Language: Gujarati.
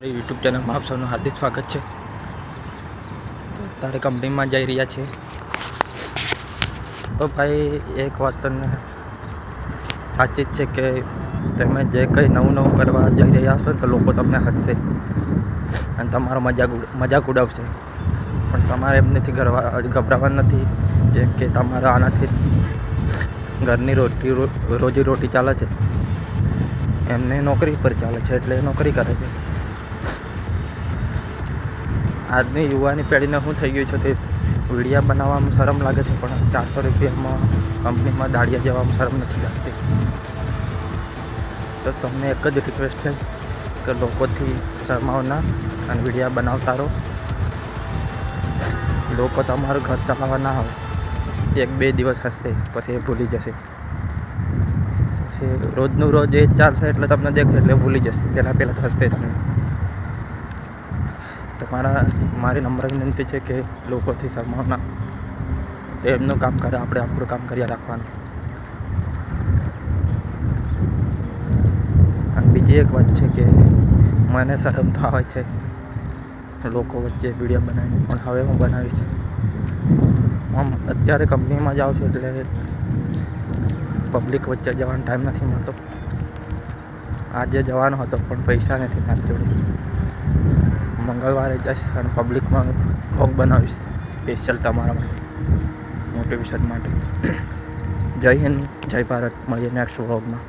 યુટ્યુબ ચેનલમાં આપ સૌનું હાર્દિક સ્વાગત છે. તારે કંપનીમાં જઈ રહ્યા છે તો ભાઈ એક વાત તમને સાચી જ છે કે તમે જે કંઈ નવું કરવા જઈ રહ્યા હશો તો લોકો તમને હસશે અને તમારો મજાક ઉડાવશે, પણ તમારે એમ નથી ગભરાવાનું નથી. જેમ કે તમારે આનાથી ઘરની રોજી ચાલે છે, એમને નોકરી પર ચાલે છે એટલે એ નોકરી કરે છે. આજની યુવાની પેઢીને શું થઈ ગયું છે કે વિડીયા બનાવવામાં શરમ લાગે છે, પણ 400 રૂપિયામાં કંપનીમાં દાડિયા જવામાં શરમ નથી લાગતી. તો તમને એક જ રિક્વેસ્ટ છે કે લોકોથી શરમાવો ના અને વિડીયા બનાવતા રહો. લોકો તમારું ઘર ચલાવવા ના આવે, 1-2 દિવસ હસશે પછી એ ભૂલી જશે. પછી રોજનું રોજ એ જ ચાલશે એટલે તમને દેખશે એટલે ભૂલી જશે. પહેલાં તો હસશે તમને. તો મારી નમ્ર વિનંતી છે કે લોકોથી શરમાવો ના. તો એમનું કામ કરે, આપણે આપણું કામ કર્યા રાખવાનું. અને બીજી એક વાત છે કે મને શરમ તો આવે છે લોકો વચ્ચે વિડીયો બનાવીને, પણ હવે હું બનાવીશ. અત્યારે કંપનીમાં જાઉં છું એટલે પબ્લિક વચ્ચે જવાનો ટાઈમ નથી મળતો. આજે જવાનો હતો પણ પૈસા નથી મારી જોડે. મંગળવારે જઈશ અને પબ્લિકમાં વ્લોગ બનાવીશ સ્પેશિયલ તમારા માટે, મોટિવેશન માટે. જય હિન્દ, જય ભારત. મળીએ નેક્સ્ટ વ્લોગમાં.